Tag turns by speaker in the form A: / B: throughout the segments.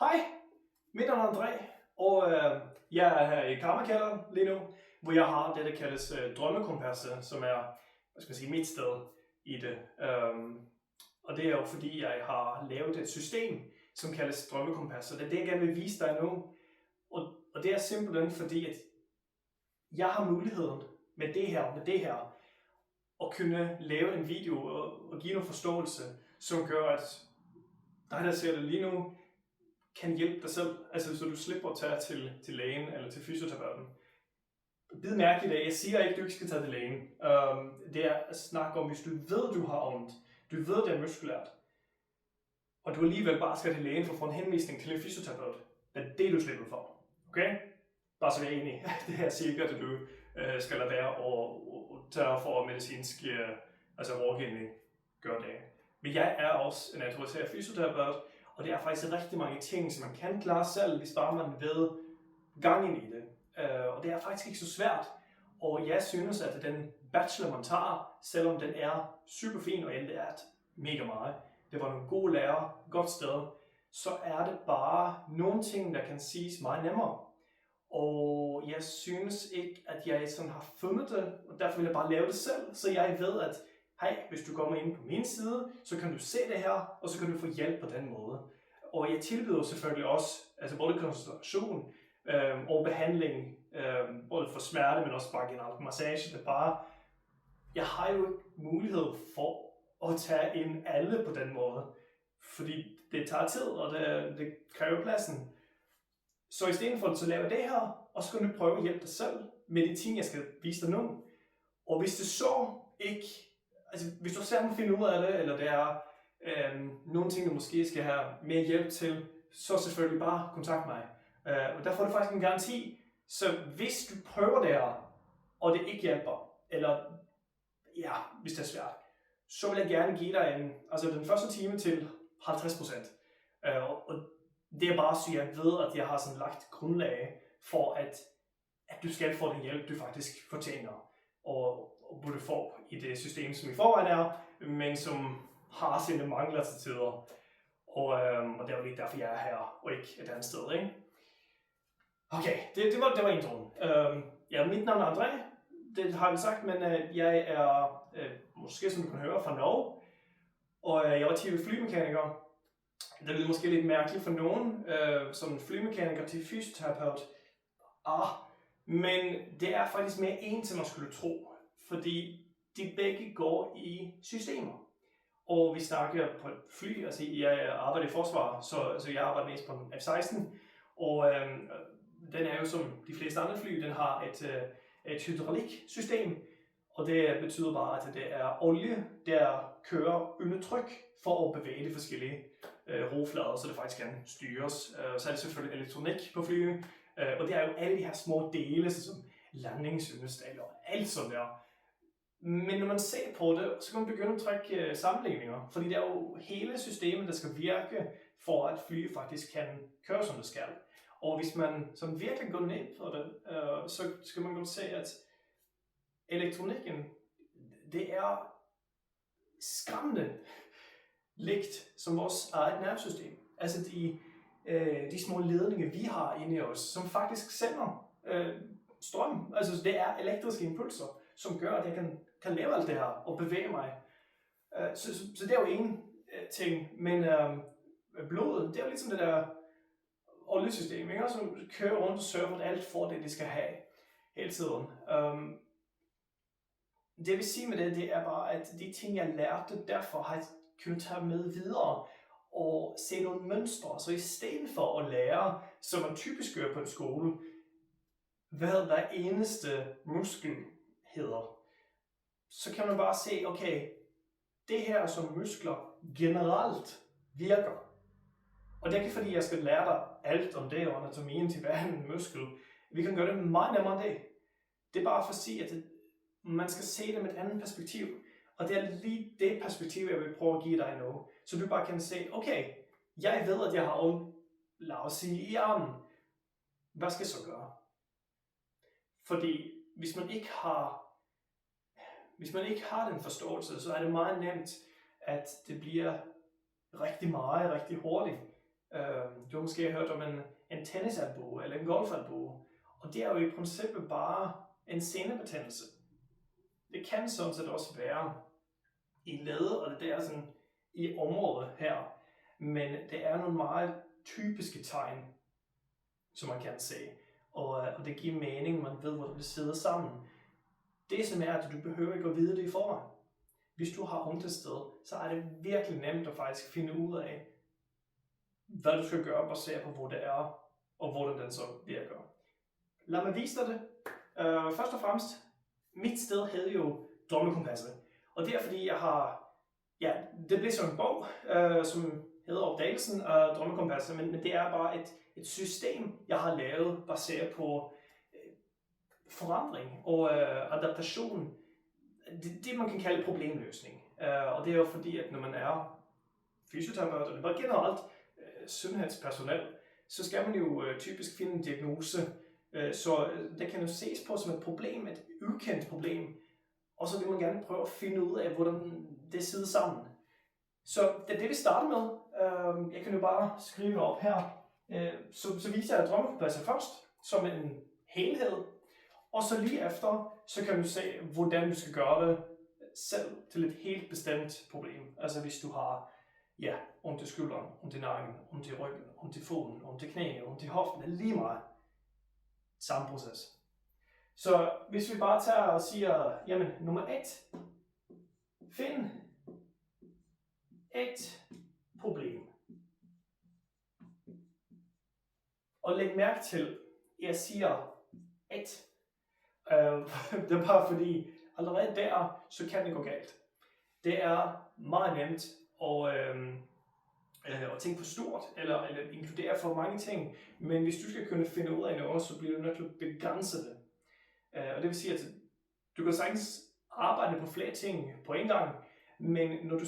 A: Hej, mit navn er André, og jeg er her i Karmakælderen lige nu, hvor jeg har det, der kaldes drømmekompasset, som er mit sted i det. Og det er jo fordi, jeg har lavet et system, som kaldes drømmekompasset. Det er det, jeg gerne vil vise dig nu. Og det er simpelthen fordi, at jeg har muligheden med det her, at kunne lave en video og give noget forståelse, som gør, at dig, der ser det lige nu, kan hjælpe dig selv, altså så du slipper at tage til lægen eller til fysioterapeuten. Bid mærke i det, jeg siger ikke, at du ikke skal tage til lægen. Det er at snakke om, hvis du ved, du har ondt, du ved, det er muskulært, og du alligevel bare skal til lægen for at få en henvisning til en fysioterapeut. Det er det, du slipper for. Okay? Bare så vi er enige. Det er sikkert, at du skal lade være og tage for medicinsk rådgivning. Gør det. Men jeg er også en autoriseret fysioterapeut, og det er faktisk rigtig mange ting, som man kan klare selv, hvis bare man ved gangen i det. Og det er faktisk ikke så svært. Og jeg synes, at den bachelor, man tager, selvom den er super fin, og jeg lærte mega meget, det var nogle gode lærere, godt sted, så er det bare nogle ting, der kan siges meget nemmere. Og jeg synes ikke, at jeg sådan har fundet det, og derfor vil jeg bare lave det selv, så jeg ved, at hej, hvis du kommer ind på min side, så kan du se det her, og så kan du få hjælp på den måde. Og jeg tilbyder selvfølgelig også, altså både konsultation og behandling, både for smerte, men også bare generelt massage. Det er bare, jeg har jo ikke mulighed for at tage ind alle på den måde, fordi det tager tid, og det kræver pladsen. Så i stedet for, så laver jeg det her, og så kan du prøve at hjælpe dig selv med de ting, jeg skal vise dig nu. Og hvis det så ikke, altså hvis du selv må finde ud af det, eller det er nogle ting, du måske skal have mere hjælp til, så selvfølgelig bare kontakt mig. Og der får du faktisk en garanti, så hvis du prøver det her, og det ikke hjælper, eller ja, hvis det er svært, så vil jeg gerne give dig den første time til 50%. Og det er bare så jeg ved, at jeg har sådan lagt grundlag for, at du skal få den hjælp, du faktisk fortjener, og burde få i det system, som i forvejen er, men som har sine mangler til tider. Og det er jo lidt derfor, jeg er her, og ikke et andet sted, ikke? Okay, det var introen. Mit navn er André, det har jeg sagt, men jeg er, måske som du kan høre, fra Norge, og jeg var tidligere flymekaniker. Det lyder måske lidt mærkeligt for nogen, som flymekaniker til fysioterapeut. Men det er faktisk mere en, som man skulle tro, fordi de begge går i systemer. Og vi snakker på et fly, altså jeg arbejder i forsvar, så jeg arbejder mest på en F-16, og den er jo som de fleste andre fly, den har et hydrauliksystem, og det betyder bare, at det er olie, der kører under tryk for at bevæge de forskellige roflader, så det faktisk kan styres. Så er det selvfølgelig elektronik på flyene, og det er jo alle de her små dele, som landingsunderstag og alt sådan der. Men når man ser på det, så kan man begynde at trække sammenligninger, fordi det er jo hele systemet, der skal virke for, at flyet faktisk kan køre, som det skal. Og hvis man sådan virkelig går ned på det, så skal man godt se, at elektronikken, det er skræmmende ligt som vores eget nervesystem. Altså de små ledninger, vi har inde i os, som faktisk sender strøm. Altså det er elektriske impulser, som gør, at jeg kan lave alt det her og bevæge mig. Så det er jo en ting, men blodet, det er jo ligesom det der oljesystem, ikke? Som kører rundt og sørger for, at alt får det skal have hele tiden. Det jeg vil sige med det er bare, at de ting, jeg lærte, derfor har jeg kunnet tage med videre og se nogle mønstre. Så i stedet for at lære, som man typisk gør på en skole, hvad hver eneste muskel hedder, så kan man bare se, okay, det her som muskler generelt virker. Og det er ikke fordi, jeg skal lære dig alt om det og anatomien til hver en muskel. Vi kan gøre det meget nemmere end det. Det er bare for at sige, at man skal se det med et andet perspektiv. Og det er lige det perspektiv, jeg vil prøve at give dig nu. Så du bare kan se, okay, jeg ved, at jeg har ondt, lad os sige, i armen. Hvad skal jeg så gøre? Fordi hvis man ikke har den forståelse, så er det meget nemt, at det bliver rigtig meget, rigtig hurtigt. Du har måske hørt om en tennisalbue eller en golfalbue, og det er jo i princippet bare en senebetændelse. Det kan sådan set også være i led, og det er sådan i området her, men det er nogle meget typiske tegn, som man kan se, og det giver mening, man ved, hvor det sidder sammen. Det som er, at du behøver ikke at vide det i forvejen. Hvis du har ondt et sted, så er det virkelig nemt at faktisk finde ud af, hvad du skal gøre, baseret på, hvor det er, og hvordan den så virker. Lad mig vise dig det. Først og fremmest, mit sted hed jo Drømmekompasset. Og det er fordi, jeg har, det blev sådan en bog, som hedder Opdagelsen af Drømmekompasset, men det er bare et system, jeg har lavet, baseret på forandring og adaptation. Det man kan kalde problemløsning. Og det er jo fordi, at når man er fysioterapeut, eller bare generelt sundhedspersonel, så skal man jo typisk finde en diagnose. Så det kan jo ses på som et problem, et ukendt problem, og så vil man gerne prøve at finde ud af, hvordan det sidder sammen. Så det er det, vi starter med. Jeg kan jo bare skrive op her. Så viser jeg Drømmekompasset først, som en helhed. Og så lige efter, så kan du se, hvordan du skal gøre det selv til et helt bestemt problem. Altså hvis du har ondt i skulderen, ondt i nakken, ondt i ryggen, ondt i foden, ondt i knæene, ondt i hoften, eller lige meget. Samme proces. Så hvis vi bare tager og siger, jamen nummer 1, find et problem. Og læg mærke til, jeg siger 1. Det er bare fordi, allerede der, så kan det gå galt. Det er meget nemt at tænke for stort, eller inkludere for mange ting, men hvis du skal kunne finde ud af noget, så bliver du nødt til at begrænse det. Og det vil sige, at du kan sagtens arbejde på flere ting på en gang, men når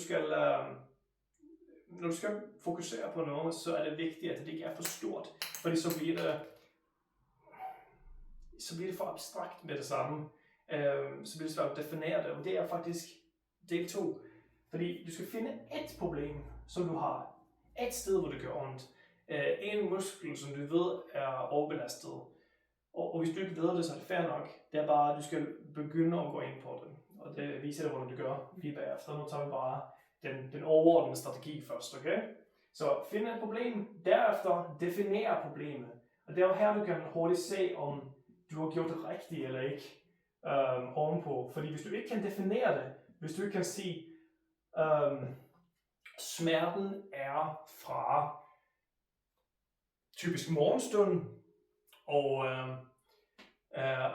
A: du skal fokusere på noget, så er det vigtigt, at det ikke er for stort, fordi så bliver det for abstrakt med det samme. Så bliver det svært at definere det, og det er faktisk del 2. Fordi du skal finde et problem, som du har. Et sted, hvor det gør ondt. En muskel, som du ved er overbelastet. Og hvis du ikke ved det, så er det fair nok. Det er bare, at du skal begynde at gå ind på det. Og det viser dig, hvordan du gør lige bagefter. Nu tager vi bare den overordnede strategi først, okay? Så find et problem, derefter definere problemet. Og det er jo her, du kan hurtigt se, om du har gjort det rigtigt eller ikke ovenpå. Fordi hvis du ikke kan definere det, hvis du ikke kan sige, smerten er fra typisk morgenstunden, og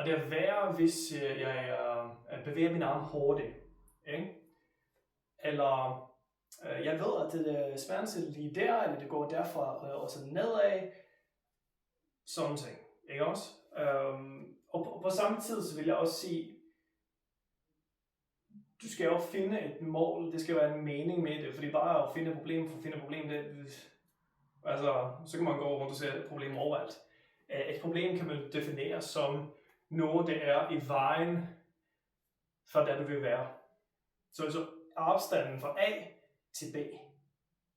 A: det er værre, hvis jeg bevæger min arm hurtigt. Ikke? Eller jeg ved, at det smerten sidder lige der, eller det går derfra og så nedad. Sådan ting. Ikke også? Og på samme tid, så vil jeg også sige, du skal jo finde et mål, det skal være en mening med det, fordi bare at finde et problem for at finde et problem, så kan man gå rundt og se et problem overalt. Et problem kan man definere som noget, der er i vejen for det, du vil være. Så afstanden fra A til B.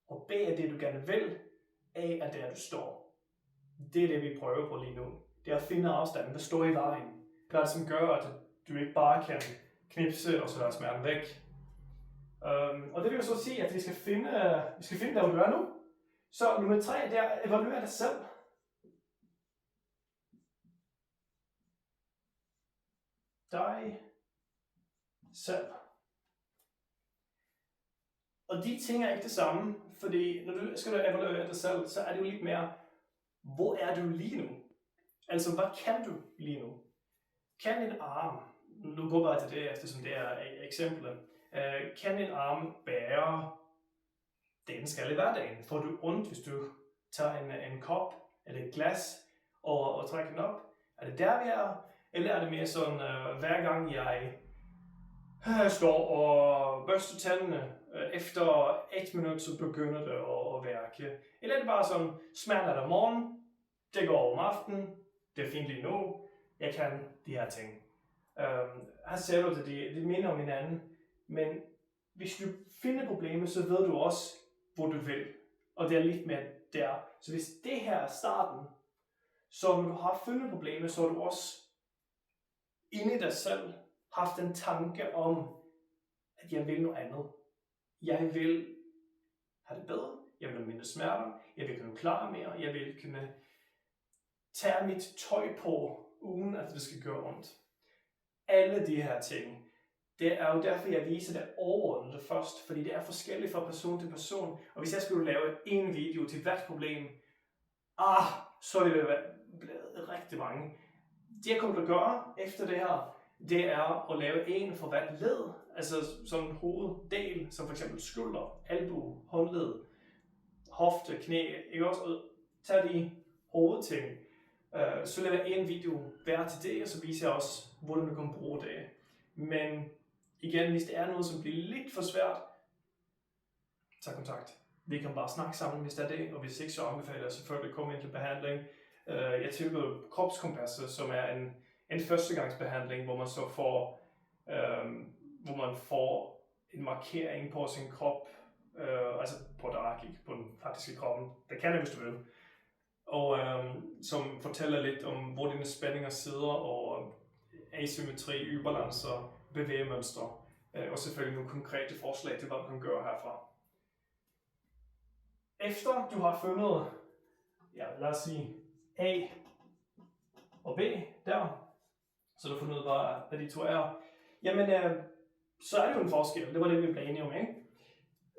A: Og B er det, du gerne vil, A er der, du står. Det er det, vi prøver på lige nu. Det er at finde afstanden, hvad står i vejen. Hvad er det, som gør, at du ikke bare kan knipse, og så er smerten væk. Og det vil jo så sige, at vi skal finde der, hvor du er nu. Så nummer 3, det er at evaluere dig selv. Dig selv. Og de ting er ikke det samme, fordi når du skal evaluere dig selv, så er det jo lidt mere, hvor er du lige nu? Altså, hvad kan du lige nu? Kan din arm, nu går bare til det, eftersom det er eksemplet, kan din arm bære det, den skal i hverdagen? Får du ondt, hvis du tager en kop eller et glas og trækker den op? Er det der, vi er? Eller er det mere sådan, hver gang jeg står og børster tændene, efter 1 minut, så begynder det at værke? Eller er det bare sådan, smerten er der om morgenen, det går over om aftenen, det er fint lige nu, jeg kan de her ting. Her ser du, at det minder om hinanden, men hvis du finder problemet, så ved du også, hvor du vil. Og det er lidt mere der. Så hvis det her er starten, så når du har fundet problemet, så har du også inde i dig selv haft en tanke om, at jeg vil noget andet. Jeg vil have det bedre. Jeg vil have mindre smerter. Jeg vil kunne klare mere. Jeg vil kunne tage mit tøj på, uden at det skal gøre ondt. Alle de her ting. Det er jo derfor, jeg viser det overordnet først, fordi det er forskelligt fra person til person. Og hvis jeg skulle lave en video til hvert problem, så ville det være blevet rigtig mange. Det jeg kommer til at gøre efter det her, det er at lave en for hvert led, altså sådan en hoveddel, som for eksempel skulder, albu, håndled, hofte, knæ, ikke også? Og tage de hovedting. Så laver jeg en video hver til det, og så viser jeg også, hvordan du kan bruge det. Men igen, hvis det er noget, som bliver lidt for svært, tag kontakt. Vi kan bare snakke sammen, hvis det er det, og hvis ikke, så anbefaler jeg selvfølgelig at komme ind til behandling. Jeg tilbyder kropskompasser, som er en førstegangsbehandling, hvor man så får, en markering på sin krop, altså på der ikke på den faktiske kroppen. Det kan jeg, hvis du vil. Og som fortæller lidt om, hvor dine spændinger sidder, og asymmetri, ubalancer, bevægemønstre, og selvfølgelig nogle konkrete forslag til, hvad du kan gøre herfra. Efter du har fundet, lad os sige, A og B der, så du har fundet ud af, hvad de to er, jamen, så er det jo en forskel. Det var det, vi blev enige om, ikke?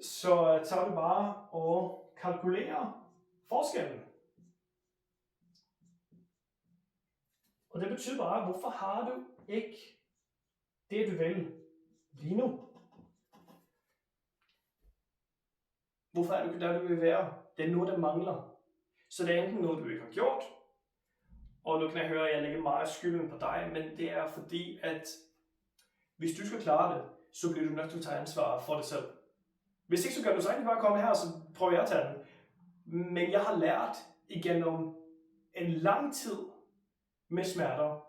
A: Så tager du bare og kalkulerer forskellen. Og det betyder bare, hvorfor har du ikke det, du vil lige nu? Hvorfor er du ikke der, du vil være? Det er noget, der mangler. Så det er enten noget, du ikke har gjort, og nu kan jeg høre, at jeg lægger meget skylden på dig, men det er fordi, at hvis du skal klare det, så bliver du nødt til at tage ansvar for det selv. Hvis ikke, så gør du så egentlig bare komme her, og så prøver jeg at tage den. Men jeg har lært igennem en lang tid med smerter,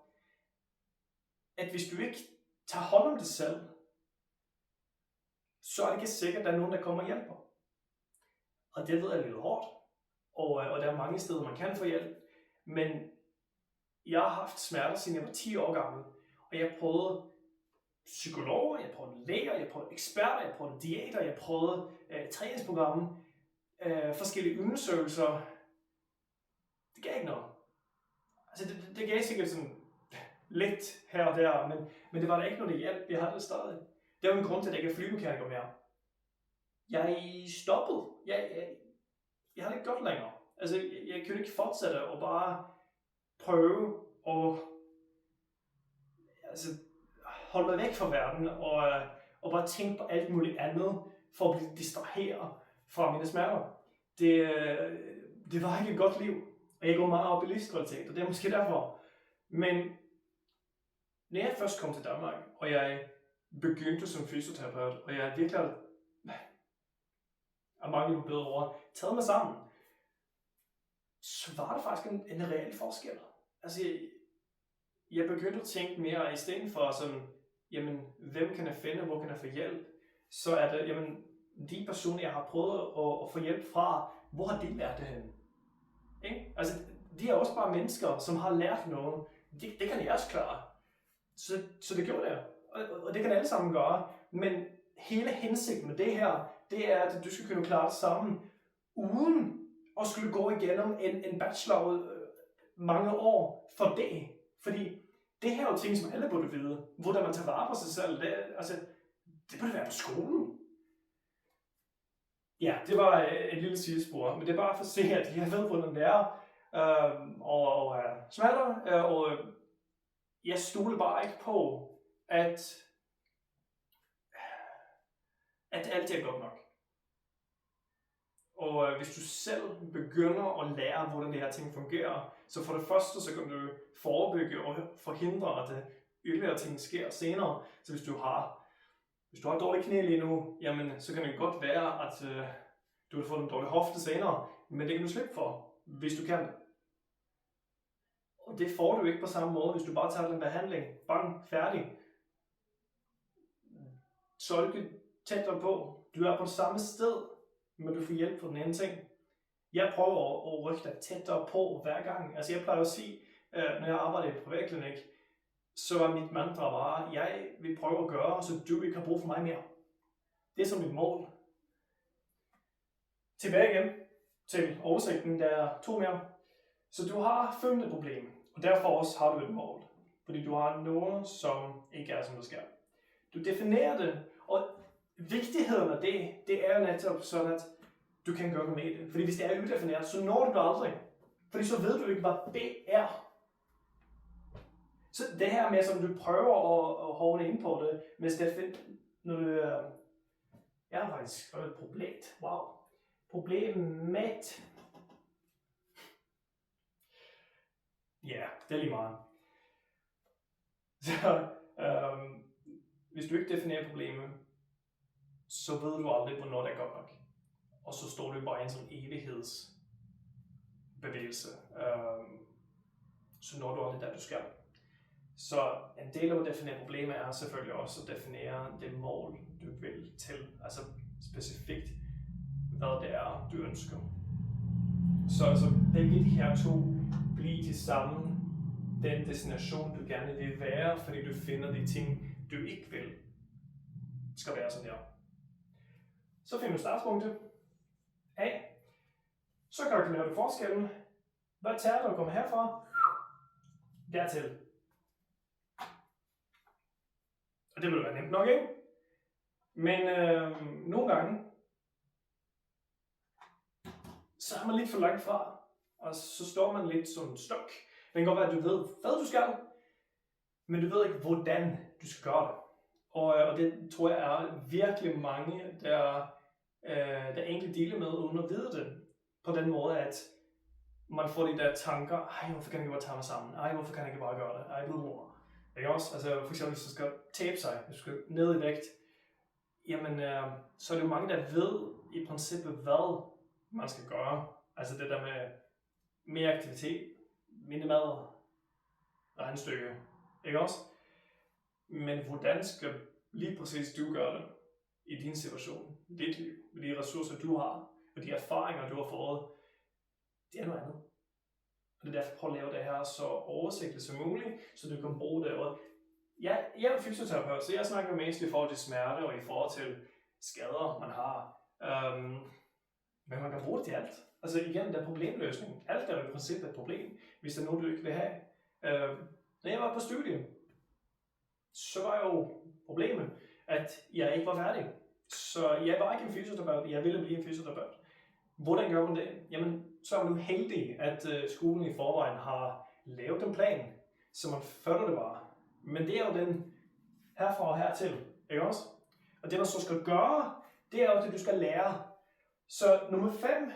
A: at hvis du ikke tager hånd om det selv, så er det ikke sikkert, at der er nogen, der kommer og hjælper. Og det ved jeg er lidt hårdt, og der er mange steder, man kan få hjælp. Men jeg har haft smerter, siden jeg var 10 år gammel, og jeg prøvede psykologer, jeg prøvede læger, jeg prøvede eksperter, jeg prøvede diæter, jeg prøvede træningsprogrammer, forskellige undersøgelser. Det gav ikke noget. Altså det gav sikkert sådan lidt her og der, men det var der ikke noget hjælp. Jeg havde det stadig. Det var en grund til, at jeg ikke er flymekaniker mere. Jeg stoppede. Jeg havde det ikke godt længere. Altså jeg kunne ikke fortsætte og bare prøve at holde mig væk fra verden og bare tænke på alt muligt andet for at blive distraheret fra mine smerter. Det var ikke et godt liv. Og jeg går meget op i livskvalitet, og det er måske derfor. Men når jeg først kom til Danmark, og jeg begyndte som fysioterapeut, og jeg virkelig af mange bedre ord, taget mig sammen, så var det faktisk en reel forskel. Altså, jeg begyndte at tænke mere, i stedet for sådan, jamen, hvem kan jeg finde, hvor kan jeg få hjælp, så er det, jamen, de personer, jeg har prøvet at få hjælp fra, hvor har de lært det henne? Ikke? Altså, de er også bare mennesker, som har lært noget. Det kan jeg også klare. Så det gjorde jeg. Og det kan alle sammen gøre. Men hele hensigten med det her, det er, at du skal kunne klare det sammen, uden at skulle gå igennem en bachelor mange år for det. Fordi det her er jo ting, som alle burde vide. Hvordan man tager vare på sig selv. Det burde være på skolen. Ja, det var et lille sidespor, men det er bare for at se, at jeg ved, hvordan det er. Og smerter, og jeg stoler bare ikke på, at alt er godt nok. Og hvis du selv begynder at lære, hvordan det her ting fungerer, så for det første, så kan du forebygge og forhindre, at yderligere ting sker senere. Så hvis du har dårlige knæ lige nu, jamen, så kan det godt være, at du vil få en dårlig hofte senere, men det kan du slippe for, hvis du kan. Og det får du ikke på samme måde, hvis du bare tager den behandling, bang, færdig. Så er du ikke tættere på. Du er på samme sted, men du får hjælp for den anden ting. Jeg prøver at rykke dig tættere på hver gang. Altså jeg plejer at sige, når jeg arbejder i privatklinik, så er mit mantra bare, jeg vil prøve at gøre, så du ikke har brug for mig mere. Det er som mit mål. Tilbage igen til oversigten, der er 2 mere. Så du har følgende problem, og derfor også har du et mål. Fordi du har noget, som ikke er som det skal. Du definerer det, og vigtigheden af det er jo netop sådan, at du kan gøre med det. Fordi hvis det er udefineret, så når du det aldrig. Fordi så ved du ikke, hvad det er. Så det her med, som du prøver at hårde ind på det, hvis det er når du jeg har faktisk skrevet et problem. Wow. Problemet. Ja, det er lige meget. Så hvis du ikke definerer problemet, så ved du aldrig, hvornår det er godt nok. Og så står du bare i en sådan evighedsbevægelse. Så når du aldrig der, du skal. Så en del af at definere problemet er selvfølgelig også at definere det mål, du vil til. Altså specifikt, hvad det er, du ønsker. Så altså, begge de her to bliver til sammen den destination, du gerne vil være, fordi du finder de ting, du ikke vil, skal være sådan her. Så finder du startpunktet. A. Så kalkulerer du forskellen. Hvad tager du at komme herfra? Dertil. Og det vil være nemt nok, ikke? Men nogle gange, så er man lidt for langt fra, og så står man lidt som en stok. Det kan godt være, at du ved, hvad du skal, men du ved ikke, hvordan du skal gøre det. Og det tror jeg er virkelig mange, der egentlig deler med, uden at vide det. På den måde, at man får de der tanker, ej, hvorfor kan jeg ikke bare tage mig sammen? Ej, hvorfor kan jeg ikke bare gøre det? Ej, blodmor. Ikke også? Altså for eksempel, hvis du skal tabe sig, hvis du skal ned i vægt, jamen, så er det jo mange, der ved i princippet, hvad man skal gøre. Altså det der med mere aktivitet, mindre mad, regnestykke, ikke også? Men hvordan skal lige præcis du gøre det i din situation, i dit liv, med de ressourcer du har, og de erfaringer du har fået, det er noget andet. Og det er derfor, prøv at lave det her så oversigtet som muligt, så du kan bruge det. Og jeg er fysioterapeut, så jeg snakker mest i forhold til smerte og i forhold til skader, man har. Men man kan bruge det til alt. Altså igen, der er problemløsning. Alt er jo i princippet et problem, hvis der er noget, du ikke vil have. Når jeg var på studiet, så var jo problemet, at jeg ikke var færdig. Så jeg var ikke en fysioterapeut, jeg ville blive en fysioterapeut. Hvordan gør man det? Jamen, så er man jo heldig, at skolen i forvejen har lavet en plan, så man følger det bare. Men det er jo den herfra og hertil, ikke også? Og det man så skal gøre, det er jo det, du skal lære. Så nummer 5,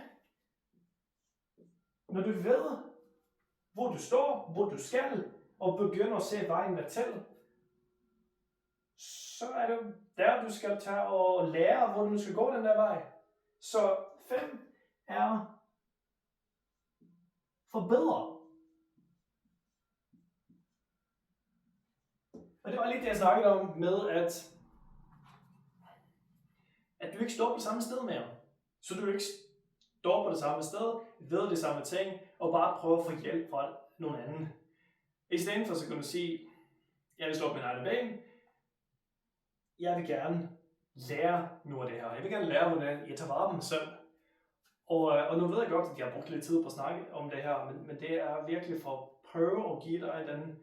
A: når du ved, hvor du står, hvor du skal, og begynder at se vejen dertil, så er det der, du skal tage og lære, hvor du skal gå den der vej. Så 5 er forbedre. Og det var lidt det, jeg snakkede om med, at du ikke står på samme sted mere. Så du ikke står på det samme sted, ved det samme ting, og bare prøver at få hjælp fra nogen anden. I stedet for, så kan du sige, jeg vil stå på min egen ben, jeg vil gerne lære noget af det her. Jeg vil gerne lære, hvordan jeg tager vare på mig selv. Og nu ved jeg godt, at jeg har brugt lidt tid på at snakke om det her, men det er virkelig for at prøve at give dig den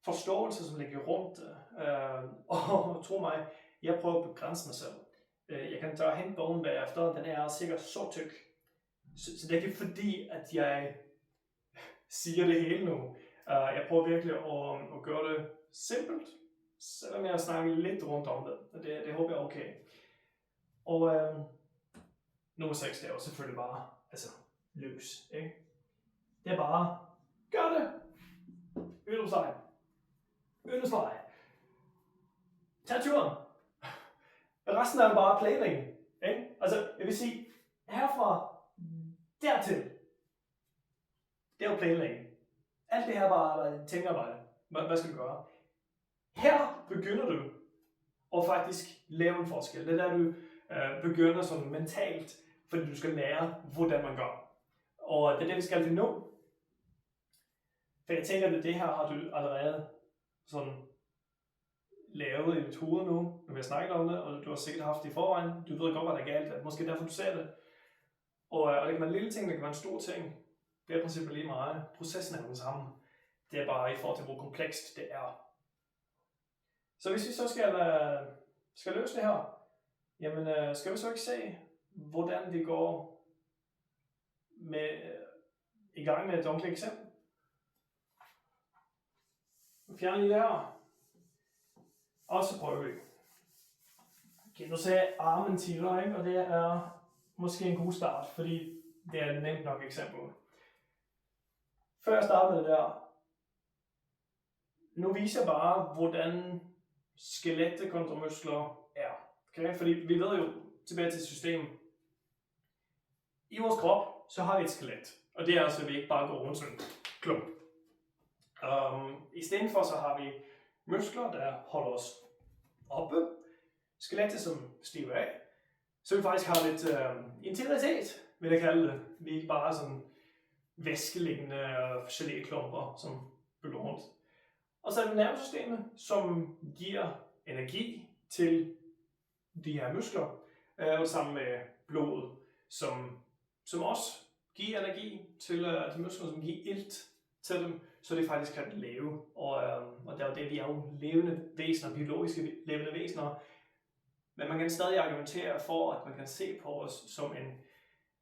A: forståelse, som ligger rundt. Og tro mig, jeg prøver at begrænse mig selv. Jeg kan tage hen bogen bagefter, den er sikkert så tyk. Så det er ikke fordi, at jeg siger det hele nu. Jeg prøver virkelig at gøre det simpelt, selvom jeg snakker lidt rundt om det. Det håber jeg er okay. Og nummer 6, det er jo selvfølgelig bare, løs, ikke? Det er bare, gør det! Øvelseslej. Tag turen! Resten er jo bare planlægning, ikke? Altså, jeg vil sige, herfra dertil, det er jo planlægning. Alt det her bare tænkearbejde. Hvad skal du gøre? Her begynder du at faktisk lave en forskel. Det er der, du begynder sådan mentalt, fordi du skal lære, hvordan man gør. Og det er det, vi skal til nu. For jeg tænker, at det her har du allerede sådan lavet i dit hoved nu, når vi har snakket om det, og du har sikkert haft det i forvejen. Du ved godt, hvad der er galt. At måske derfor, du ser det. Og det kan være en lille ting, det kan være en stor ting. Det er i princippet lige meget. Processen er den samme. Det er bare i forhold til, hvor komplekst det er. Så hvis vi så skal løse det her, jamen skal vi så ikke se, hvordan vi går i gang med et ordentligt eksempel? Fjern lige det her. Og så prøver vi. Okay, nu ser jeg armen tidligere, ikke? Og det er måske en god start, fordi det er et nemt nok eksempel. Før jeg starter med det der, nu viser jeg bare, hvordan skelettet kontra muskler er. Okay? Fordi vi ved jo, tilbage til systemet, i vores krop, så har vi et skelet. Og det er altså, at vi ikke bare går rundt sådan en klump. I stedet for så har vi muskler, der holder os oppe. Skelettet, som stiver af. Så vi faktisk har lidt integritet, vil jeg kalde det. Vi er ikke bare sådan væskeliggende geléklumper, som bølger rundt. Og så er det nervesystemet, som giver energi til de her muskler, og sammen med blodet, som også giver energi til de muskler, som giver ilt til dem, så det faktisk kan leve. Og det er jo det, vi er jo levende væsener, biologiske levende væsener. Men man kan stadig argumentere for, at man kan se på os som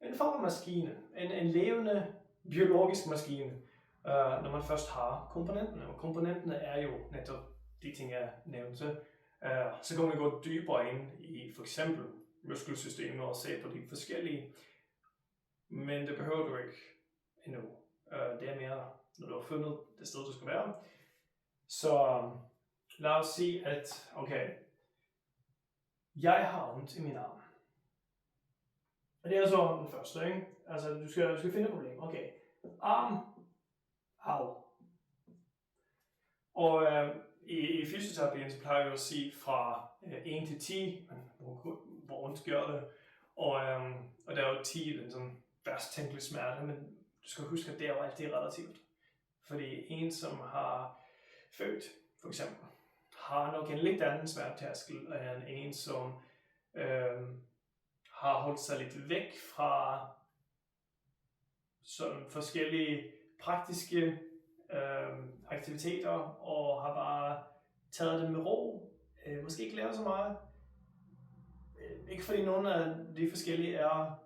A: en form af maskine. En levende biologisk maskine, når man først har komponenterne. Og komponenterne er jo netop de ting, jeg nævnte. Så kan man gå dybere ind i for eksempel muskelsystemet og se på de forskellige. Men det behøver du ikke endnu. Det er mere, når du har fundet det sted, du skal være. Så lad os sige, at okay, jeg har ondt i min arm. Og det er så den første, ikke? Altså, du skal finde et problem. Okay, arm, au. Og i fysioterapien, så plejer vi at sige fra 1 til 10, hvor ondt gør det. Og der er jo 10, den sådan værst tænkelige smerte, men du skal huske, at det er jo altid relativt. Fordi en, som har født, for eksempel, har nok en lidt anden smertetærskel end en, som har holdt sig lidt væk fra sådan forskellige praktiske aktiviteter, og har bare taget det med ro. Måske ikke lavet så meget. Ikke fordi nogen af de forskellige er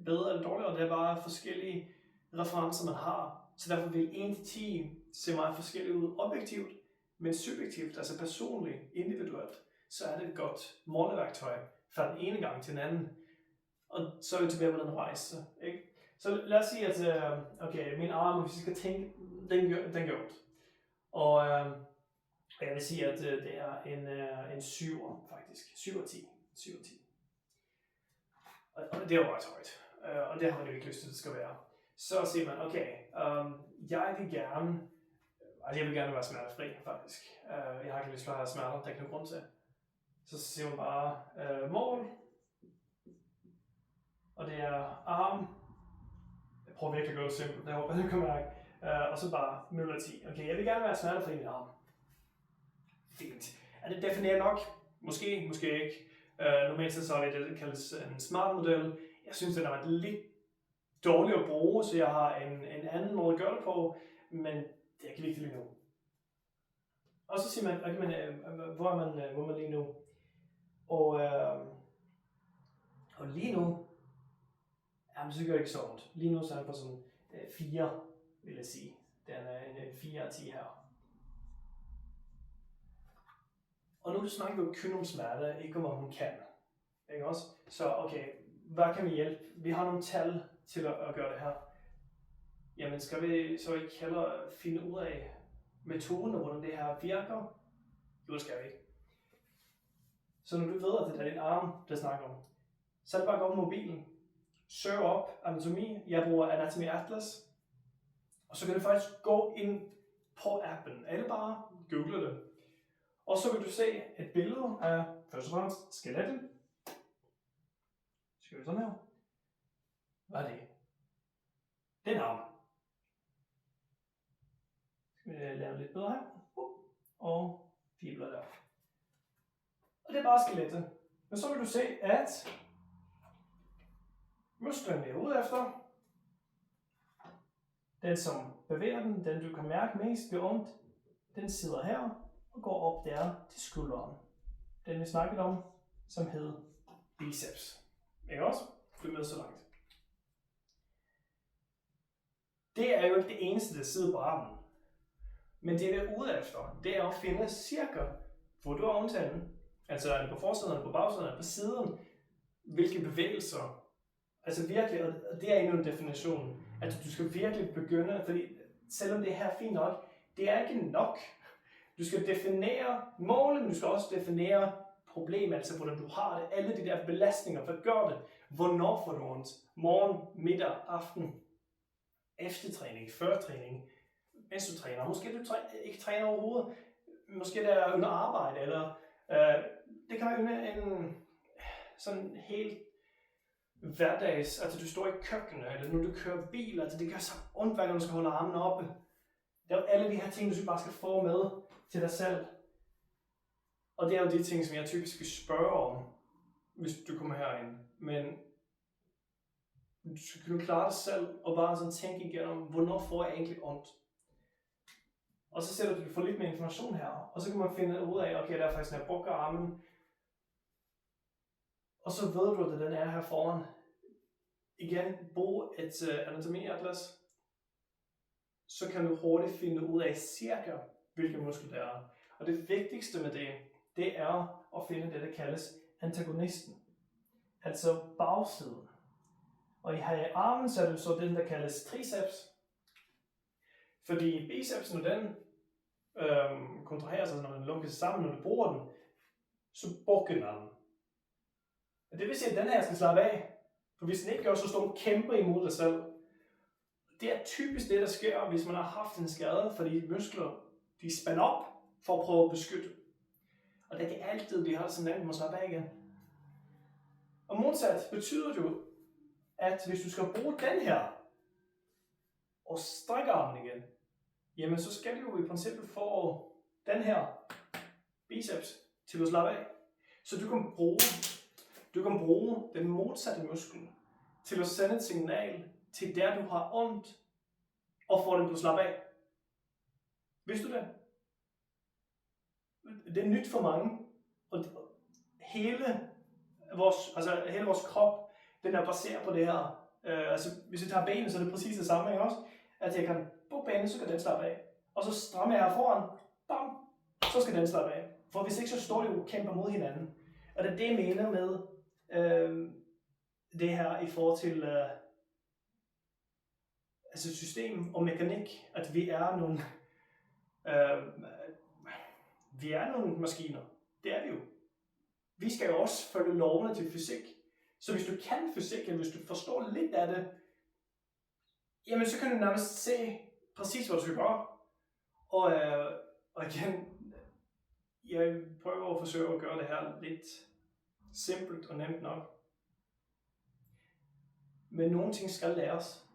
A: bedre eller dårligere, det er bare forskellige referencer, man har. Så derfor vil 1-10 se meget forskelligt ud objektivt, men subjektivt, altså personligt, individuelt, så er det et godt måleværktøj fra den ene gang til den anden. Og så er vi tilbage på den rejse, ikke? Så lad os sige, at okay, min arm, hvis vi skal tænke, den gør ondt. Og jeg vil sige, at det er en 7'er faktisk. 7 af 10. 7 af 10. Og det er jo ret højt. Og det har man jo ikke lyst til, at det skal være. Så siger man, okay, jeg vil gerne være smertefri, faktisk. Jeg har ikke lyst til at have smerter, der er ikke nogen grund til. Så siger man bare mål. Og det er arm. Jeg prøver virkelig at gøre det simpelt, det håber jeg, du kan mærke. Og så bare 0 af 10. Okay, jeg vil gerne være smertefri i min arm. Fint. Er det defineret nok? Måske, måske ikke. Normalt så er det, der kaldes en smart model. Jeg synes, den har været lidt dårlig at bruge, så jeg har en anden måde at gøre det på, men det er ikke vigtigt lige nu. Og så siger man, okay, hvor er man lige nu? Og lige nu, jamen, så gør det ikke så ondt. Lige nu så er jeg på sådan 4, vil jeg sige. Den er en 4 af 10 her. Og nu snakker vi jo kun om smerte, ikke om hvad hun kan. Ikke også? Så okay, hvad kan vi hjælpe? Vi har nogle tal til at gøre det her. Jamen skal vi så ikke hellere finde ud af metoden og hvordan det her virker? Jo, det skal vi ikke. Så når du ved, at det er din arm, der snakker om, så er det bare at gå på mobilen. Søg op anatomi. Jeg bruger Anatomy Atlas. Og så kan du faktisk gå ind på appen, eller bare google det. Og så vil du se et billede af først og fremmest skelettet. Skal vi sådan her? Hvad er det? den arm. Skal vi lave lidt bedre her. Og fibler der. Og det er bare skelettet. Men så vil du se, at musklen vi er ude efter, den som bevæger den du kan mærke mest ved ondt, den sidder her og går op der til skulderen. Den vi snakkede om, som hed biceps. Ikke også? Du er med så langt. Det er jo ikke det eneste, der sidder på armen. Men det vi er ude efter, det er at finde cirka, hvor du har ondt henne. Altså er det på forsiden, er det på bagsiden, er det på siden. Hvilke bevægelser. Altså virkelig, og det er endnu en definition. Altså du skal virkelig begynde, fordi selvom det her er fint nok, det er ikke nok. Du skal definere målet, men du skal også definere problemet, altså hvordan du har det. Alle de der belastninger, hvad gør det? Hvornår får du ondt? Morgen, middag, aften, eftertræning, førtræning, mens du træner. Måske du ikke træner overhovedet. Måske det er under arbejde, eller det kan være under en sådan helt hverdags, altså du står i køkkenet, eller når du kører bil, altså det gør så ondt, hver gang du skal holde armene oppe. Det er jo alle de her ting, du bare skal få med til dig selv. Og det er jo de ting, som jeg typisk skal spørge om, hvis du kommer herind. Men du skal kunne klare dig selv, og bare sådan tænke igennem, hvornår får jeg egentlig ondt? Og så sætter du for lidt mere information her, og så kan man finde ud af, okay, der er faktisk, når jeg bukker armen, og så ved du, at den er her foran. Igen, brug et anatomiatlas, så kan du hurtigt finde ud af cirka, hvilke muskler det er. Og det vigtigste med det er at finde det, der kaldes antagonisten. Altså bagsiden. Og her i armen, så er det så den, der kaldes triceps. Fordi biceps, når den kontraherer sig, når den lukker sig sammen, når du bruger den, så bukker den. Det vil sige, at den her skal slappe af. For hvis den ikke gør, så står den kæmper imod dig selv. Det er typisk det, der sker, hvis man har haft en skade, fordi muskler, de spænder op for at prøve at beskytte. Og det er ikke altid, de har det sådan, at de må slappe af igen. Og modsat betyder det jo, at hvis du skal bruge den her, og strække armen igen, jamen så skal du jo i princippet få den her biceps til at slappe af. Så du kan bruge den modsatte muskel til at sende et signal til der du har ondt, og få den til at slappe af. Vidste du det? Det er nyt for mange, og hele vores krop, den er baseret på det her. Altså hvis vi tager benet, så er det præcis det samme, ikke også? At jeg kan på benet, så kan den slappe af. Og så strammer jeg her foran, bam, så skal den slappe af. For hvis ikke, så står de jo og kæmper mod hinanden. Og det er det, jeg mener med det her i forhold til altså system og mekanik, at vi er nogle maskiner. Det er vi jo. Vi skal jo også følge lovene til fysik. Så hvis du kan fysik, eller hvis du forstår lidt af det, jamen så kan du nærmest se præcis, hvad du skal gøre. Og igen, jeg prøver at forsøge at gøre det her lidt simpelt og nemt nok. Men nogle ting skal læres,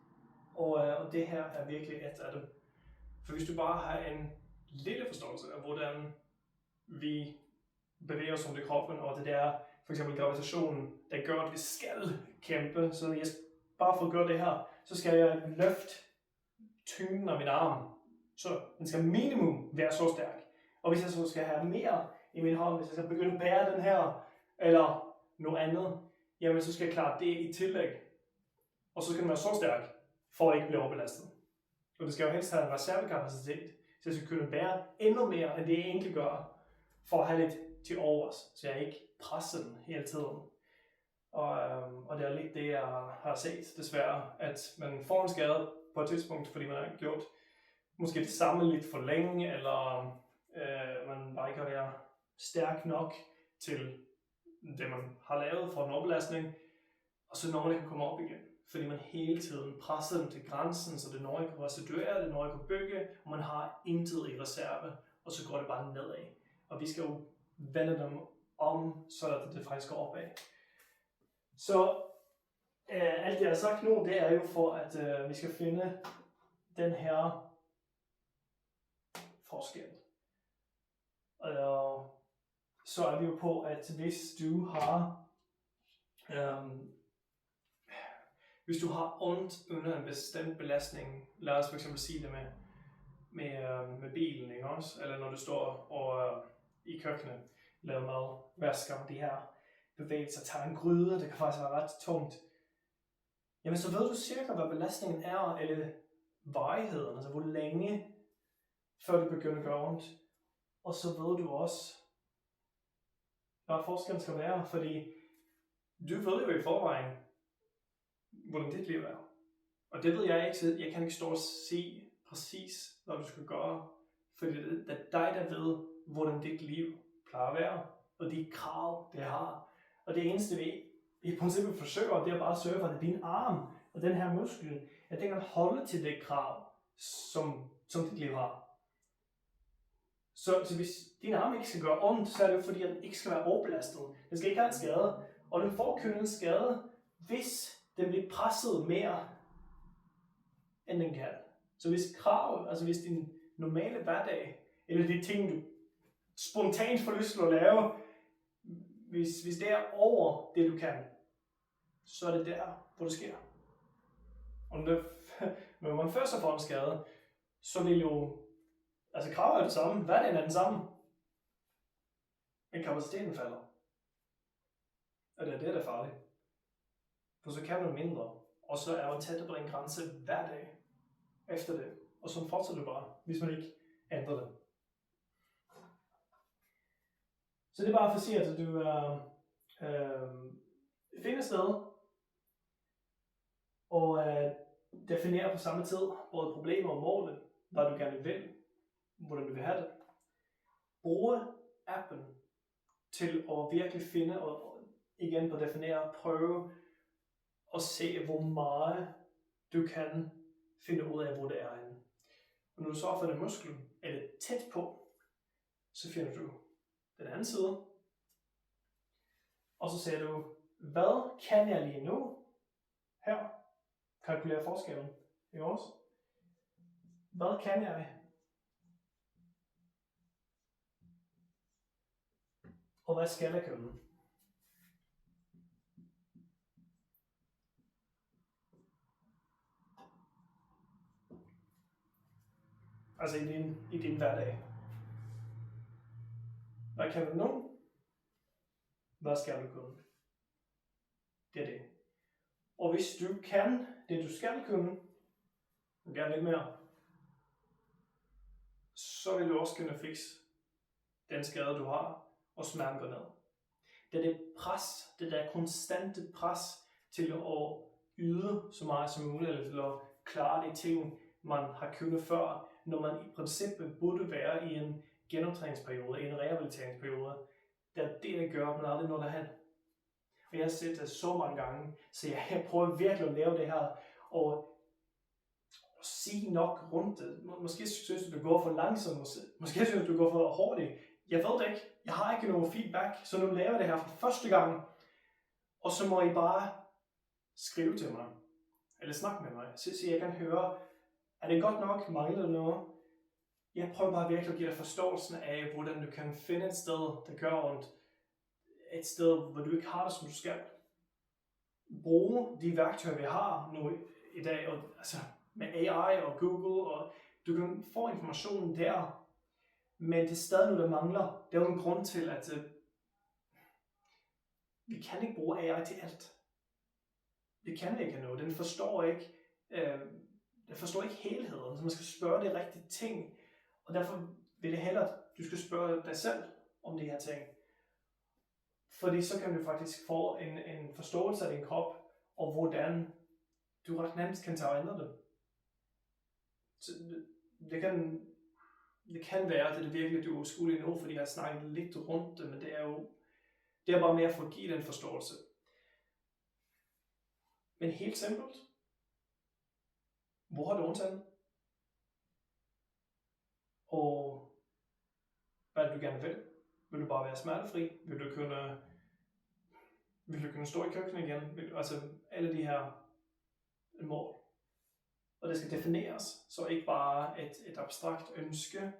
A: og det her er virkelig et af dem. For hvis du bare har en lille forståelse af, hvordan vi bevæger os rundt i kroppen, og det der for eksempel gravitationen, der gør, at vi skal kæmpe, så jeg bare for at gøre det her, så skal jeg løfte tyngden af min arm, så den skal minimum være så stærk. Og hvis jeg så skal have mere i min hånd, hvis jeg skal begynde at bære den her, eller noget andet, jamen så skal jeg klare det i tillæg. Og så skal den være så stærk, for at ikke blive overbelastet. Og det skal jo helst have en reservekapacitet, så jeg skal kunne bære endnu mere, end det jeg egentlig gør, for at have lidt til overs, så jeg ikke presser den hele tiden. Og det er lidt det, jeg har set, desværre, at man får en skade på et tidspunkt, fordi man har gjort måske det samme lidt for længe, eller man bare ikke har været stærk nok til det, man har lavet for en overbelastning, og så når man ikke kan komme op igen. Fordi man hele tiden presser dem til grænsen, så det når ikke kan restituere, det når ikke kan bygge, og man har intet i reserve, og så går det bare nedad. Og vi skal jo vende dem om, så det faktisk går opad. Så alt det jeg har sagt nu, det er jo for, at vi skal finde den her forskel. Og så er vi jo på, at hvis du har ondt under en bestemt belastning, lad os for eksempel sige det med bilen, ikke også? Eller når du står og i køkkenet, laver mad, vasker de her bevægelser, tager en gryde, det kan faktisk være ret tungt. Jamen så ved du cirka, hvad belastningen er, eller varigheden, altså hvor længe, før det begynder at gøre ondt. Og så ved du også, hvad forskellen skal være, fordi du ved jo i forvejen, hvordan dit liv er. Og det ved jeg ikke, så jeg kan ikke stå og sige præcis, hvad du skal gøre, fordi det er dig, der ved, hvordan dit liv plejer at være, og de krav, det har. Og det eneste, vi i princippet forsøger, det er bare at sørge for, at din arm og den her muskel, at den kan holde til det krav, som dit liv har. Så hvis din arm ikke skal gøre ondt, så er det jo fordi, at den ikke skal være overbelastet. Den skal ikke have en skade, og den får kun en skade, hvis den bliver presset mere, end den kan. Så hvis krav, altså hvis din normale hverdag, eller de ting, du spontant får lyst til at lave, hvis det er over det, du kan, så er det der, hvor det sker. Og når man først får en skade, så vil jo, altså kravet er det samme, hverdagen er den samme, men kapaciteten falder. Og det er det, der er farligt. For så kan man mindre, og så er man tættere på den grænse hver dag efter det. Og så fortsætter det bare, hvis man ikke ændrer det. Så det er bare for at sige, at du finder et sted og definerer på samme tid både problemer og målet, hvad du gerne vil, hvordan du vil have det. Bruge appen til at virkelig finde og igen på definere, prøve og se, hvor meget du kan finde ud af, hvor det er henne. Og når du så finder musklen, er det tæt på, så finder du den anden side. Og så ser du, hvad kan jeg lige nu? Her. Kalkulere forskellen. Ikke også? Hvad kan jeg? Og hvad skal jeg kunne? Altså i din hverdag. Hvad kan du nu? Hvad skal du kunne? Det er det. Og hvis du kan det, du skal kunne, og gerne lidt mere, så vil du også kunne fikse den skade, du har, og smerten går ned. Det er det pres, det der konstante pres til at yde så meget som muligt, eller til at klare de ting, man har kunnet før, når man i princippet burde være i en genoptræningsperiode, i en rehabiliteringsperiode. Det er det, der gør, at man aldrig når derhen. Og jeg har set det så mange gange, så jeg prøver virkelig at lave det her, og sige nok rundt det. Måske synes du går for langsomt, måske synes du går for hurtigt. Jeg ved det ikke. Jeg har ikke nogen feedback, så nu laver jeg det her for første gang, og så må I bare skrive til mig, eller snakke med mig, så jeg kan høre, er det godt nok, mangler det noget? Jeg prøver bare virkelig at give dig forståelsen af, hvordan du kan finde et sted, der gør ondt. Et sted, hvor du ikke har det, som du skal. Bruge de værktøjer, vi har nu i dag, og, altså med AI og Google, og du kan få informationen der, men det er stadig noget, der mangler. Det er jo en grund til, at vi kan ikke bruge AI til alt. Det kan vi ikke nå. Den forstår ikke helheden, så man skal spørge de rigtige ting, og derfor vil det hellere, at du skal spørge dig selv om de her ting. Fordi så kan du faktisk få en forståelse af din krop, og hvordan du ret nemt kan tage og ændre det. Så det kan være, at det virkelig du skulle endnu, fordi jeg har snakket lidt rundt det, men det er bare mere for at give den forståelse. Men helt simpelt. Hvor har du ondt henne? Og hvad er det, du gerne vil? Vil du bare være smertefri? Vil Vil du kunne stå i køkkenet igen? Altså alle de her mål. Og det skal defineres, så ikke bare et abstrakt ønske,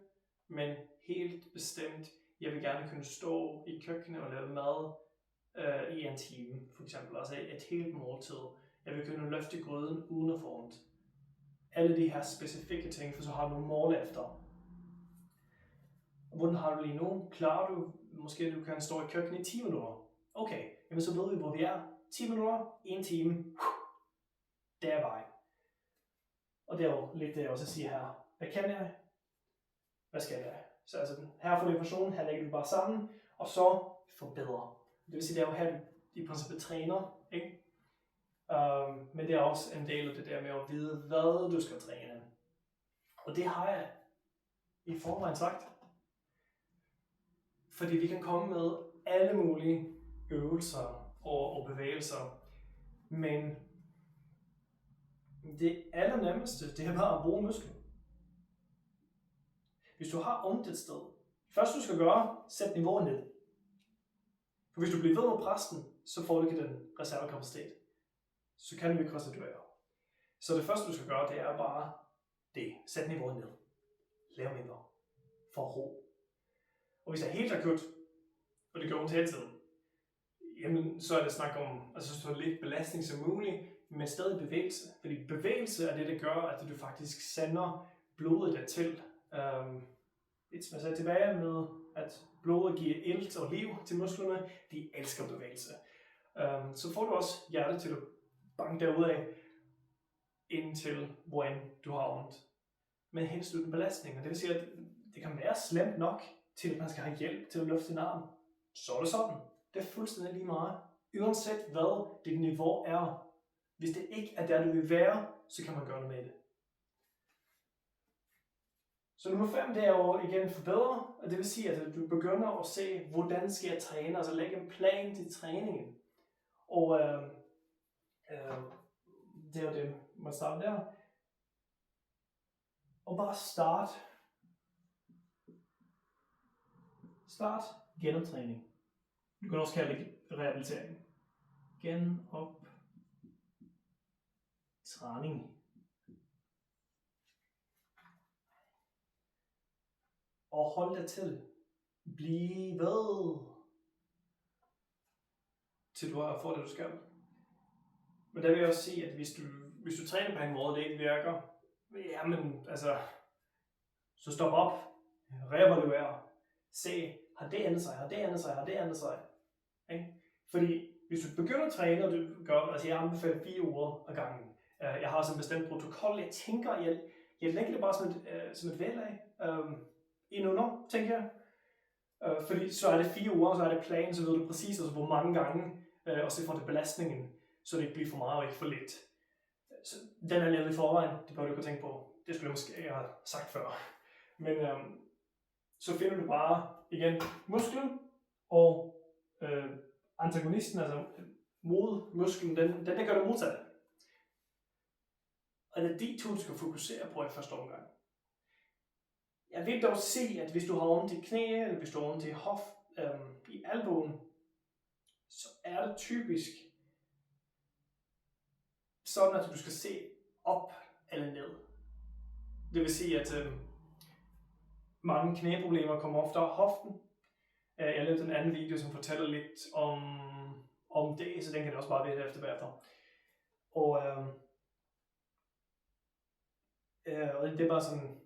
A: men helt bestemt, jeg vil gerne kunne stå i køkkenet og lave mad i en time, for eksempel. Altså et helt måltid. Jeg vil kunne løfte gryden uden at få ondt. Alle de her specifikke ting, for så har du nogle mål efter. Hvordan har du lige nu? Klarer du, måske du kan stå i køkkenet i 10 minutter. Okay, jamen så ved vi, hvor vi er. 10 minutter, 1 time. Det er vejen. Og det er jo lidt det, jeg også siger her. Hvad kan jeg? Hvad skal jeg? Så altså, her får du information, her lægger du bare sammen, og så forbedre. Det vil sige, det er jo her, du i princippet træner, ikke? Men det er også en del af det der med at vide, hvad du skal træne. Og det har jeg i forvejen sagt. Fordi vi kan komme med alle mulige øvelser og bevægelser, men det allernemmeste, det er bare at bruge muskler. Hvis du har ondt et sted, først du skal gøre, sæt niveauet ned. For hvis du bliver ved med præsten, så får du ikke den reservekapacitet. Så kan du ikke restituere. Så det første du skal gøre, det er bare det. Sæt niveauet ned. Lav mindre. For ro. Og hvis jeg er helt akut, og det gør ondt hele tiden, jamen så er det snak om, altså så lidt belastning som muligt, men stadig bevægelse. Fordi bevægelse er det, der gør, at du faktisk sender blodet dertil. Lidt som jeg sagde tilbage med, at blodet giver ilt og liv til musklerne. De elsker bevægelse. Så får du også hjertet til at banke derudad, indtil hvor end du har ondt. Men helst uden belastning. Og det vil sige, at det kan være slemt nok, til at man skal have hjælp til at løfte sin arm. Så er det sådan. Det er fuldstændig lige meget. Uanset hvad dit niveau er. Hvis det ikke er der, du vil være, så kan man gøre noget med det. Så nummer 5, det er jo igen forbedre. Og det vil sige, at du begynder at se, hvordan skal jeg træne. Altså lægge en plan til træningen. Og det er jo det, man starter der. Og bare start genoptræning. Du kan også kalde det rehabilitering. Genoptræning. Og hold dig til. Bliv ved. Til du har fået det, du skal. Men der vil jeg også sige, at hvis du træner på en måde, det ikke virker, jamen, altså, så stop op. Reevaluer. Se, har det ændret sig? Okay? Fordi hvis du begynder at træne, og du gør, altså jeg anbefaler 4 uger ad gangen. Jeg har sådan en bestemt protokol, jeg tænker, jeg lægger det bare som et vedlag. Indenunder, tænker jeg. Fordi så er det 4 uger, så er det planen, så ved du præcis, altså, hvor mange gange, og så får det belastningen, så det ikke bliver for meget og ikke for lidt. Så den er lavet i forvejen, det bør du ikke tænke på. Det skulle jeg måske have sagt før. Men så finder du bare igen musklen og antagonisten, altså mod musklen, den der gør det modsatte. Og det er de to, du skal fokusere på i første omgang. Jeg vil dog se, at hvis du har ondt i knæ, eller hvis du har ondt i i albuen, så er det typisk sådan, at du skal se op eller ned. Det vil sige, at mange knæproblemer kommer ofte af hoften. Jeg lavede en anden video, som fortæller lidt om det, så den kan du også bare vide efter bagefter. Og det er bare sådan en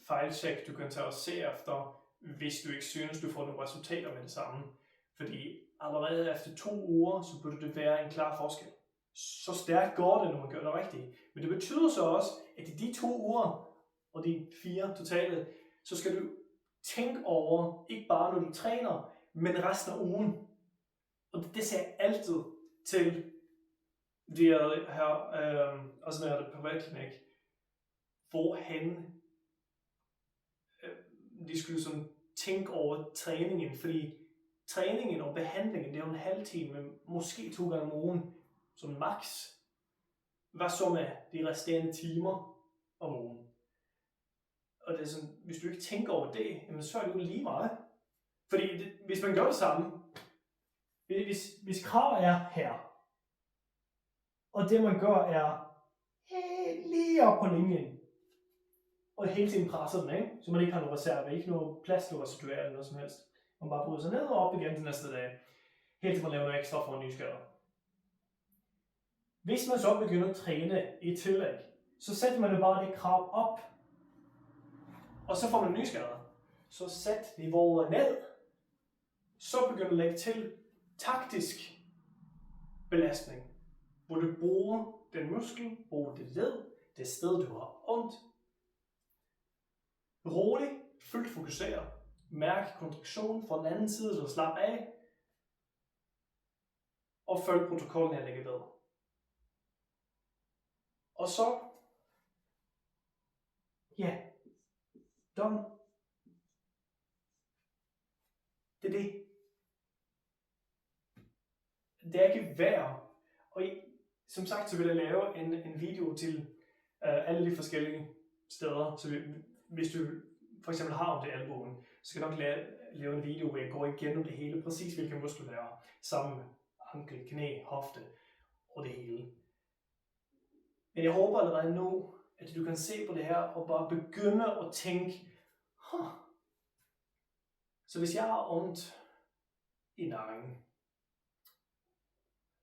A: fejlcheck, du kan tage og se efter, hvis du ikke synes, du får nogle resultater med det samme. Fordi allerede efter 2 uger, så burde det være en klar forskel. Så stærkt går det, når man gør det rigtigt. Men det betyder så også, at i de 2 uger, og de 4 totale, så skal du tænke over, ikke bare når du træner, men resten af ugen. Og det ser jeg altid til de her, og sådan er det privatklinik, hvorhen de skulle sådan tænke over træningen, fordi træningen og behandlingen, det er jo en halv time, måske 2 gange om ugen, som max. Hvad så med de resterende timer om ugen? Og det er sådan, hvis du ikke tænker over det, jamen så er det jo lige meget. Fordi hvis man gør det samme,
B: hvis krav er her, og det man gør er lige op på linjen, og hele tiden presser den, ikke? Så man ikke har noget reserve, ikke noget plads til at restituere eller noget som helst. Man bare bryder sig ned og op igen til næste dag. Helt til man laver noget ekstra for en ny skader. Hvis man så begynder at træne i tillæg, så sætter man jo bare det krav op, og så får man en ny skader. Så sæt niveauet ned, så begynder at lægge til taktisk belastning, hvor du bruger den muskel, bruger det led, det sted du har ondt. Rolig, fuldt fokusere, mærk kontraktion fra den anden side, så slap af, og følg protokollen jeg lægger ved. Og så, done. Det er det. Det er ikke værd. Og som sagt, så vil jeg lave en video til alle de forskellige steder. Så hvis du for eksempel har ondt i albuen, så skal jeg nok lave en video, hvor jeg går igennem det hele, præcis hvilke muskler der er, sammen med ankel, knæ, hofte og det hele. Men jeg håber allerede nu, at du kan se på det her og bare begynde at tænke, så hvis jeg har ondt i nakken,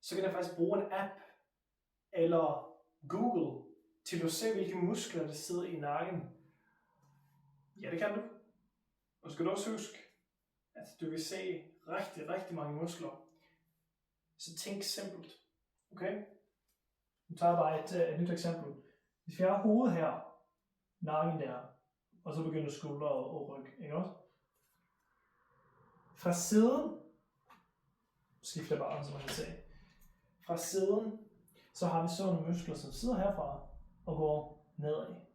B: så kan jeg faktisk bruge en app eller Google til at se, hvilke muskler der sidder i nakken. Ja, det kan du. Og så skal du også huske, at du vil se rigtig, rigtig mange muskler. Så tænk simpelt. Okay? Nu tager jeg bare et nyt eksempel. Hvis vi har hovedet her, nakken der, og så begynder skulder og ryg, ikke også? Fra siden, skifter bare, så man kan se. Fra siden, så har vi sådan nogle muskler, som sidder herfra og går nedad.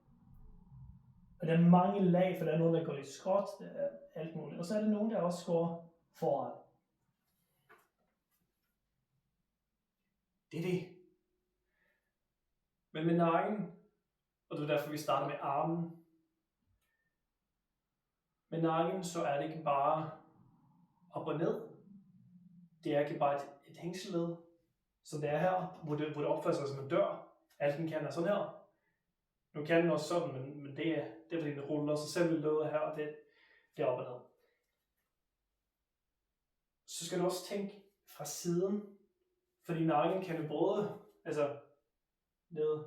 B: Og der er mange lag, for der er nogen, der går lidt skråt, der er alt muligt. Og så er der nogen, der også går foran. Det er det. Men med nakken, og det er derfor, vi starter med armen. Med nakken, så er det ikke bare op og ned. Det er ikke bare et hængseled, som det er her, hvor det opfører sig som en dør. Alt den kan er sådan her. Nu kan den også sådan, men det er fordi den ruller sig selv lød her, og det er op og ned. Så skal du også tænke fra siden, fordi nakken kan jo både ned,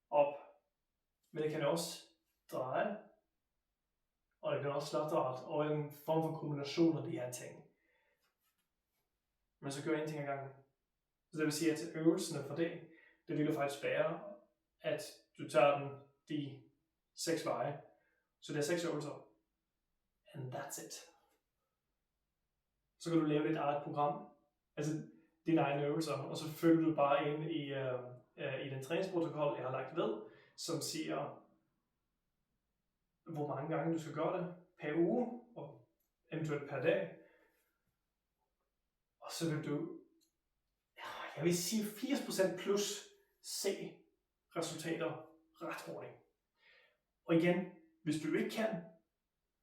B: op, men det kan også dreje, og det kan også lateralt, og en form for kombination af de her ting. Men så gør jeg en ting ad gangen. Så det vil sige, at øvelserne for det vil jo faktisk være, at du tager de 6 veje. Så det er 6 øvelser. And that's it. Så kan du lave dit eget program. Altså dine egne øvelser. Og så følger du bare ind i den træningsprotokol, jeg har lagt ved, som siger, hvor mange gange du skal gøre det per uge, og eventuelt per dag. Og så vil du, jeg vil sige 80% plus se resultater ret hurtigt. Og igen, hvis du ikke kan,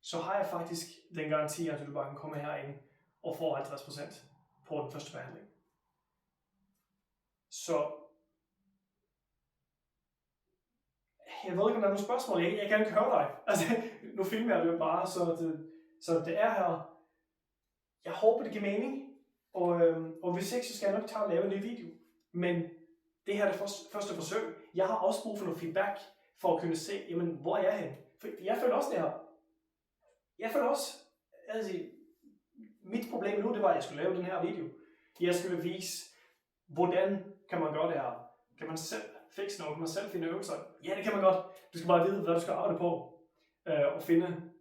B: så har jeg faktisk den garanti, at du bare kan komme herind og få 50% på den første behandling. Så jeg ved ikke, om der er nogle spørgsmål. Jeg kan ikke høre dig. Altså, nu filmer jeg det jo bare, så det er her. Jeg håber, det giver mening. Og hvis ikke, så skal jeg nok tage og lave en ny video. Men det her er det første forsøg. Jeg har også brug for noget feedback, for at kunne se, jamen, hvor er jeg henne? For jeg føler også det her. Jeg føler også, mit problem nu, det var, at jeg skulle lave den her video. Jeg skulle vise, hvordan kan man gøre det her? Kan man selv fikse noget? Kan man selv finde øvelser? Ja, det kan man godt. Du skal bare vide, hvad du skal arbejde på. Og finde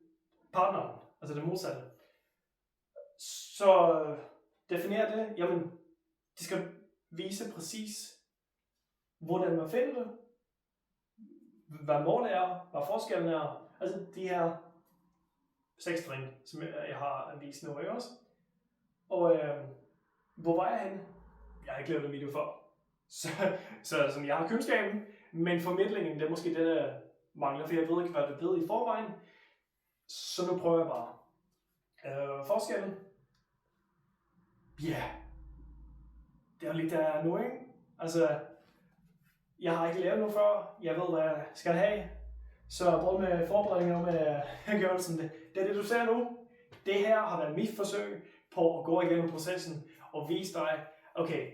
B: partneren, altså det modsatte. Så definere det. Jamen, det skal vise præcis, hvordan man finder det. Hvad målet er, hvad forskellen er. Altså de her 6 trin, som jeg har vist nu, ikke også? Og hvor var jeg henne? Jeg har ikke lavet en video for. Så jeg har kundskaben, men formidlingen, det er måske det, der mangler, for jeg ved ikke, hvad du ved i forvejen. Så nu prøver jeg bare. Forskellen. ja, det er lidt der nu, ikke? Altså, jeg har ikke lavet noget før. Jeg ved, hvad jeg skal have. Så både med forberedning og med gørelsen, det er det, du ser nu. Det her har været mit forsøg på at gå igennem processen og vise dig, okay,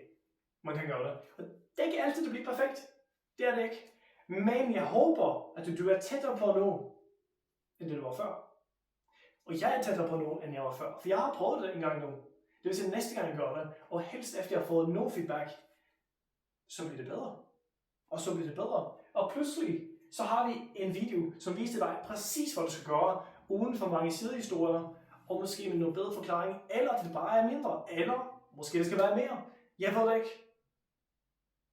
B: man kan gøre det. Og det er ikke altid, det bliver perfekt. Det er det ikke. Men jeg håber, at du er tættere på nu, end det du var før. Og jeg er tættere på nu, end jeg var før. For jeg har prøvet det en gang nu. Det vil sige, næste gang jeg gør det, og helst efter jeg har fået no feedback, så bliver det bedre. Og så bliver det bedre. Og pludselig, så har vi en video, som viser dig præcis, hvad du skal gøre, uden for mange sidehistorier, og måske med noget bedre forklaring, eller at det bare er mindre, eller måske det skal være mere. Jeg ved det ikke.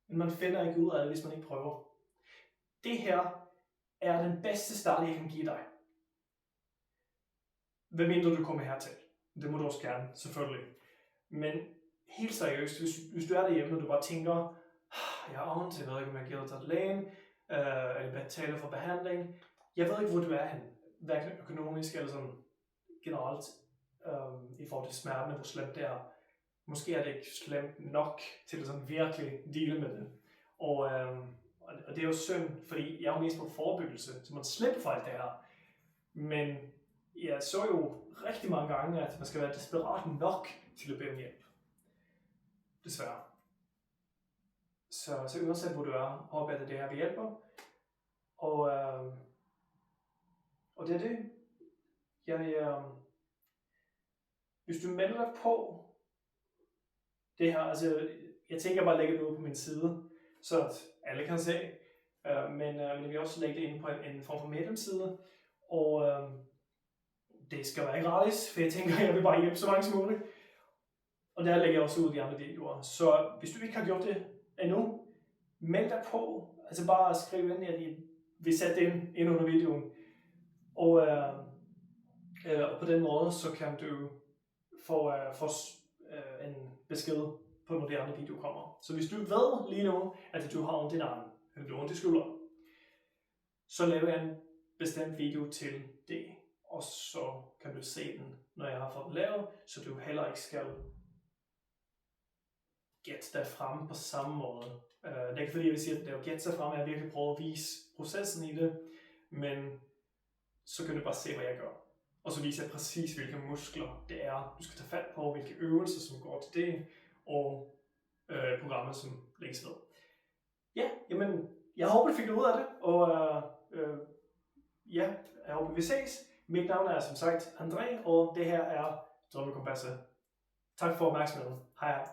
B: Men man finder ikke ud af det, hvis man ikke prøver. Det her er den bedste start, jeg kan give dig. Hvad mindre du kommer hertil? Det må du også gerne, selvfølgelig. Men helt seriøst, hvis du er derhjemme, og du bare tænker, jeg har ondt, jeg ved ikke, om jeg gider til lægen, eller betaler for behandling. Jeg ved ikke, hvor du er hen, hverken økonomisk eller sådan generelt, i forhold til smerten, hvor slemt det er. Måske er det ikke slemt nok til at sådan virkelig dele med det. Og det er jo synd, fordi jeg er jo mest på forebyggelse, så man slipper for alt det her. Men jeg så jo rigtig mange gange, at man skal være desperat nok til at bede om hjælp. Desværre. Så uanset hvor du er, håber jeg, at det her vil hjælpe. Og det er det. Hvis du melder dig på det her, altså jeg tænker bare at lægge det ud på min side, så at alle kan se. Men jeg vil også lægge det ind på en form for medlemsside. Og det skal være gratis, for jeg tænker, at jeg vil bare hjælpe så mange som muligt. Og der lægger jeg også ud de andre videoer. Så hvis du ikke har gjort det endnu, meld dig på. Altså bare skriv ind, at I vil sætte det ind under videoen. Og på den måde, så kan du få en besked på, når de andre videoer kommer. Så hvis du ved lige nu, at du har ondt i nakken, eller du har ondt i skulderen, så laver jeg en bestemt video til det. Og så kan du se den, når jeg har fået den lavet, så du heller ikke skal gætte dig frem på samme måde. Det er ikke fordi, jeg vil sige, at det er at gætte sig frem, jeg har virkelig prøvet at vise processen i det, men så kan du bare se, hvad jeg gør. Og så viser jeg præcis, hvilke muskler det er, du skal tage fat på, hvilke øvelser, som går til det, og programmer, som lægges ved. Ja, jamen, jeg håber, du fik noget ud af det, og ja, jeg håber, vi ses. Mit navn er som sagt André, og det her er Drømmekompasset. Tak for opmærksomheden. Hej hej.